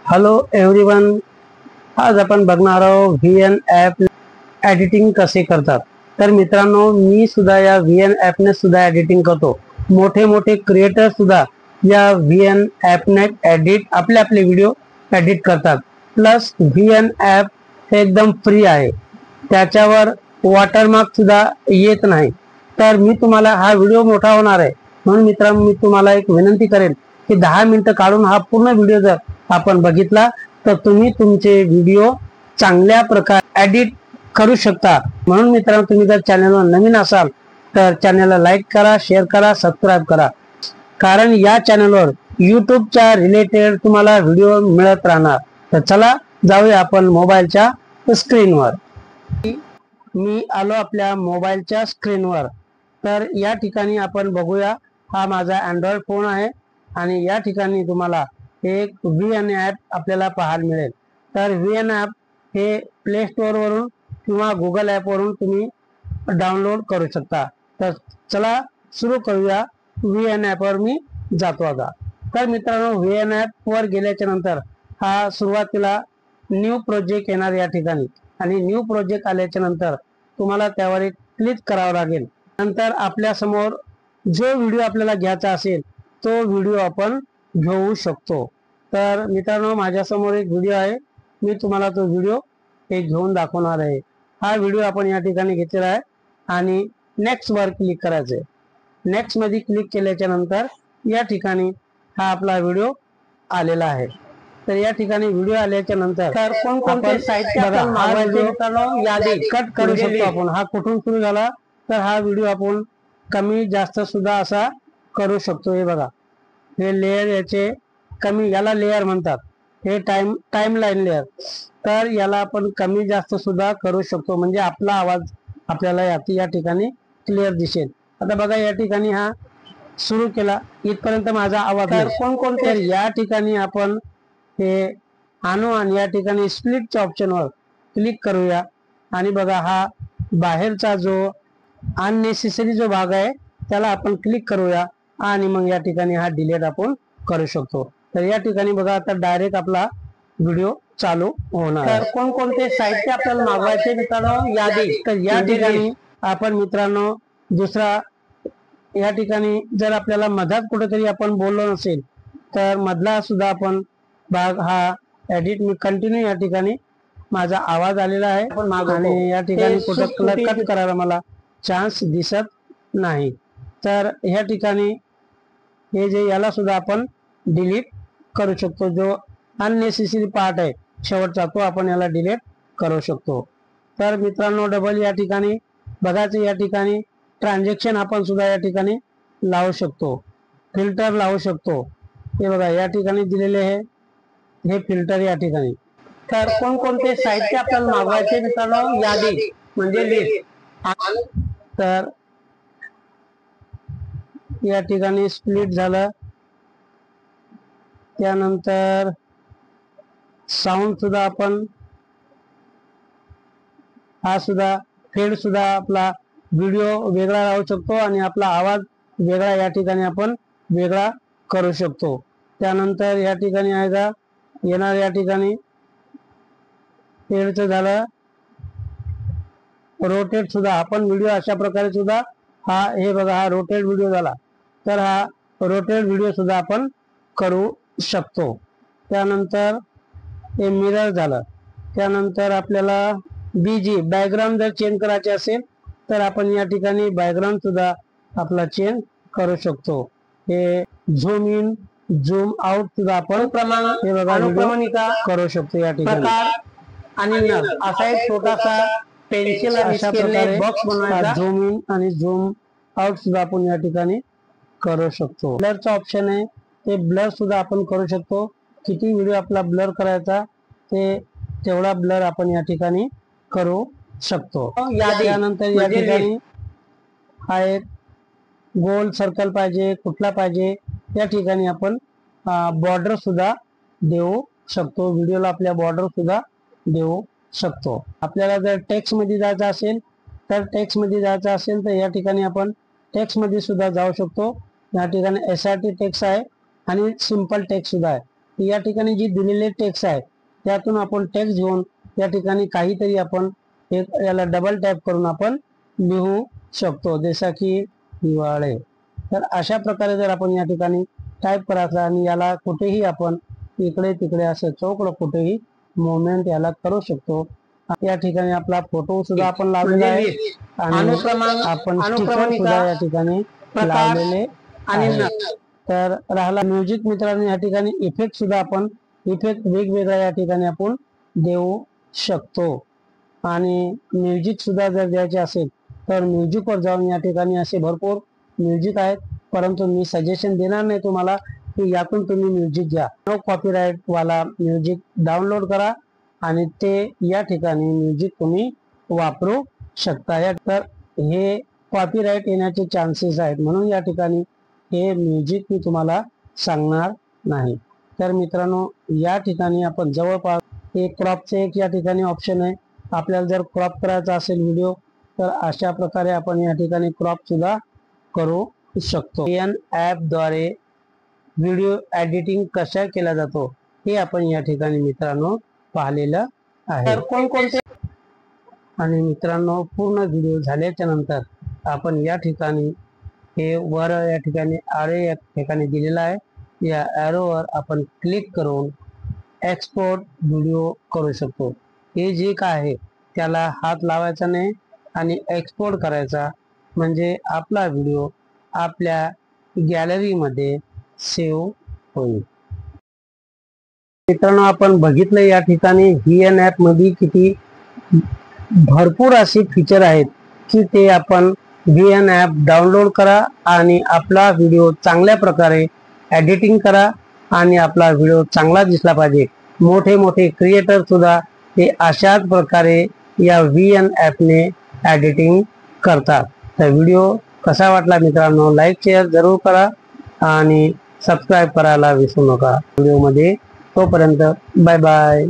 Hello everyone, आज आपण बघणार आहोत VN ॲप एडिटिंग कसे करतात। तर मित्रांनो, मी सुद्धा या VN ॲपने सुद्धा एडिटिंग करतो। मोठे मोठे क्रिएटर सुद्धा या VN ॲपने आपले आपले व्हिडिओ एडिट करतात। प्लस VN ॲप हे एकदम फ्री आहे, त्याच्यावर वॉटरमार्क सुद्धा येत नाही। तर मी तुम्हाला हा व्हिडिओ मोठा होणार आहे म्हणून मित्रांनो, मी तुम्हाला एक विनंती करेन की 10 मिनिटं काढून हा पूर्ण व्हिडिओ जर आपण बघितला तर तुम्ही तुमचे व्हिडिओ चांगल्या प्रकारे एडिट करू शकता। म्हणून मित्रांनो, तुम्ही जर चॅनलवर नवीन असाल तर चॅनलला लाईक करा, शेअर करा, सबस्क्राईब करा, कारण या चॅनलवर यूट्यूबच्या रिलेटेड तुम्हाला व्हिडिओ मिळत राहणार। तर चला जाऊया आपण मोबाईलच्या स्क्रीनवर। मी आलो आपल्या मोबाईलच्या स्क्रीनवर। तर या ठिकाणी आपण बघूया, हा माझा अँड्रॉइड फोन आहे आणि या ठिकाणी तुम्हाला एक VN ॲप आपल्याला पाहायला मिळेल। तर VN ॲप हे प्ले स्टोअर वरून किंवा गुगल ॲप वरून तुम्ही डाउनलोड करू शकता। तर चला सुरू करूया। VN ॲपवर मी जातो आता। तर मित्रांनो, VN ॲप वर गेल्याच्या नंतर हा सुरुवातीला न्यू प्रोजेक्ट येणार या ठिकाणी, आणि न्यू प्रोजेक्ट आल्याच्या नंतर तुम्हाला त्यावर एक क्लिक करावं लागेल। नंतर आपल्या समोर जो व्हिडिओ आपल्याला घ्यायचा असेल तो व्हिडिओ आपण घेऊ शकतो। तर मित्रांनो, माझ्या समोर एक व्हिडिओ आहे, मी तुम्हाला तो व्हिडिओ घेऊन दाखवणार आहे। हा व्हिडिओ आपण या ठिकाणी घेतलेला आहे आणि नेक्स्ट वर क्लिक करायचे। नेक्स्ट मध्ये क्लिक केल्याच्या नंतर या ठिकाणी हा आपला व्हिडिओ आलेला आहे। तर या ठिकाणी व्हिडिओ आल्याच्या नंतर तर कोणकोणते साहित्य आपण मागवायचे मित्रांनो यादी कट करू शकतो आपण। हा कुठून सुरू झाला तर हा व्हिडिओ आपण कमी जास्त सुद्धा असा करू शकतो। हे बघा, हे लेयर याचे कमी, याला लेयर म्हणतात, हे टाइमलाईन लेयर। तर याला आपण कमी जास्त सुद्धा करू शकतो, म्हणजे आपला आवाज आपल्याला या ठिकाणी क्लिअर दिसेल। आता बघा, या ठिकाणी हा सुरू केला, इथपर्यंत माझा आवाज नाही। कोणकोणते या ठिकाणी आपण हे आणू आणि या ठिकाणी स्प्लिटच्या ऑप्शनवर क्लिक करूया आणि बघा, हा बाहेरचा जो अननेसेसरी जो भाग आहे त्याला आपण क्लिक करूया आणि मग या ठिकाणी हा डिलीट आपण करू शकतो। तर या ठिकाणी बघा, आता डायरेक्ट आपला व्हिडिओ चालू होणार। तर कोणकोणते साहित्य आपल्याला मागवायचे मित्रांनो यादी, तर या ठिकाणी आपण मित्रांनो दुसरा, या ठिकाणी जर आपल्याला मधात कुठेतरी आपण बोललो नसेल तर मधला सुद्धा आपण भाग हा एडिट, मी कंटिन्यू या ठिकाणी माझा आवाज आलेला आहे आणि या ठिकाणी कुठे कट करायला मला चान्स दिसत नाही। तर ह्या ठिकाणी हे जे याला सुद्धा आपण डिलीट करू शकतो, जो अननेसेसरी पार्ट आहे शेवटचा तो आपण याला डिलीट करू शकतो। तर मित्रांनो, डबल या ठिकाणी बघायचं, या ठिकाणी ट्रान्झॅक्शन आपण सुद्धा या ठिकाणी लावू शकतो, फिल्टर लावू शकतो। हे बघा, या ठिकाणी दिलेले आहे हे फिल्टर या ठिकाणी। तर कोणकोणते साहित्य आपल्याला मागवायचे मित्रांनो यादी म्हणजे लिस्ट। तर या ठिकाणी स्प्लिट झालं, त्यानंतर साऊंड सुद्धा आपण हा सुद्धा फेड सुद्धा आपला व्हिडिओ वेगळा राहू शकतो आणि आपला आवाज वेगळा या ठिकाणी आपण वेगळा करू शकतो। त्यानंतर या ठिकाणी आहे का येणार, या ठिकाणी फेडचं झालं, रोटेट सुद्धा आपण व्हिडिओ अशा प्रकारे सुद्धा हा, हे बघा, हा रोटेट व्हिडिओ झाला, तर हा रोटेट व्हिडिओ सुद्धा आपण करू शकतो। त्यानंतर हे मिरर झालं, त्यानंतर आपल्याला BG बॅकग्राऊंड जर चेंज करायचे असेल तर आपण या ठिकाणी बॅकग्राऊंड सुद्धा आपला चेंज करू शकतो। हे झूम इन झूम आउट सुद्धा आपण हे बघा अनुक्रमणिका करू शकतो या ठिकाणी। आणि असा एक छोटासा पेन्सिल आणि स्केलने बॉक्स बनवायचा, झूम इन आणि झूम आउट सुद्धा आपण या ठिकाणी करू शकतो। ब्लरचा ऑप्शन आहे, ते ब्लर सुद्धा आपण करू शकतो, किती व्हिडिओ आपला ब्लर करायचा ते तेवढा ब्लर आपण या ठिकाणी करू शकतो। त्यानंतर या ठिकाणी हा एक गोल सर्कल पाहिजे, कुठला पाहिजे, या ठिकाणी आपण बॉर्डर सुद्धा देऊ शकतो, व्हिडिओला आपल्या बॉर्डर सुद्धा देऊ शकतो। आपल्याला जर टेक्स्ट मध्ये जायचं असेल तर या ठिकाणी आपण टेक्स्ट मध्ये सुद्धा जाऊ शकतो। या ठिकाणी SRT टेक्स्ट आहे आणि सिंपल टेक्स्ट सुद्धा आहे। या ठिकाणी जी दिलेले टेक्स्ट आहे त्यातून आपण टेक्स्ट घेऊन या ठिकाणी काहीतरी आपण याला डबल टॅप करून आपण लिहू शकतो, जसा की हिवाळे. तर अशा प्रकारे जर आपण या ठिकाणी टाईप करायचं आणि याला कुठेही आपण इकडे तिकडे असं चौकडं कुठेही मुवमेंट याला करू शकतो. या ठिकाणी आपला फोटो सुद्धा आपण लावलेला आहे आणि आपण स्टिकर सुद्धा या ठिकाणी लावलेले आहे. तर राहिला म्युझिक मित्रांनो, या ठिकाणी इफेक्ट सुद्धा आपण इफेक्ट वेगवेगळ्या या ठिकाणी आपण देऊ शकतो. आणि म्युझिक सुद्धा जर द्यायचे असेल तर म्युझिक वर जाऊन या ठिकाणी असे भरपूर म्युझिक आहेत, परंतु मी सजेशन देणार नाही तुम्हाला की यातून तुम्ही म्युझिक घ्या. नो कॉपीराइट वाला म्युझिक डाउनलोड करा आणि ते या ठिकाणी म्युझिक तुम्ही वापरू शकता. तर हे कॉपीराइट येण्याचे चान्सेस आहेत, म्हणून या ठिकाणी हे म्युझिक मी तुम्हाला सांगणार नाही. तर मित्रांनो, या ठिकाणी आपण जवळपास एक क्रॉपचे एक या ठिकाणी ऑप्शन आहे. आपल्याला जर क्रॉप करायचा असेल व्हिडिओ तर अशा प्रकारे आपण या ठिकाणी क्रॉप सुद्धा करू शकतो. VN ॲप द्वारे व्हिडिओ एडिटिंग कशा केला जातो हे आपण या ठिकाणी मित्रांनो पाहिलेलं आहे. तर कोणकोणते आणि मित्रांनो, पूर्ण व्हिडिओ झाल्याच्या नंतर आपण या ठिकाणी हे वर या ठिकाणी आरे या ठिकाणी दिलेला आहे, या ॲरोवर आपण क्लिक करून एक्सपोर्ट व्हिडिओ करू शकतो. हे जे काय आहे त्याला हात लावायचा नाही आणि एक्सपोर्ट करायचा, म्हणजे आपला व्हिडिओ आपल्या गॅलरीमध्ये सेव्ह होईल. मित्रांनो, आपण बघितलं या ठिकाणी VN ॲप मध्ये किती भरपूर असे फीचर आहेत की ते आपण VN ॲप डाउनलोड करा आणि आपला व्हिडिओ चांगल्या प्रकारे एडिटिंग करा आणि आपला व्हिडिओ चांगला दिसला पाहिजे. मोठे मोठे क्रिएटर सुद्धा हे अशाच प्रकारे या VN ॲपने एडिटिंग करतात. तर व्हिडिओ कसा वाटला मित्रांनो, लाईक शेअर जरूर करा आणि सबस्क्राईब करायला विसरू नका व्हिडिओमध्ये. तोपर्यंत बाय बाय.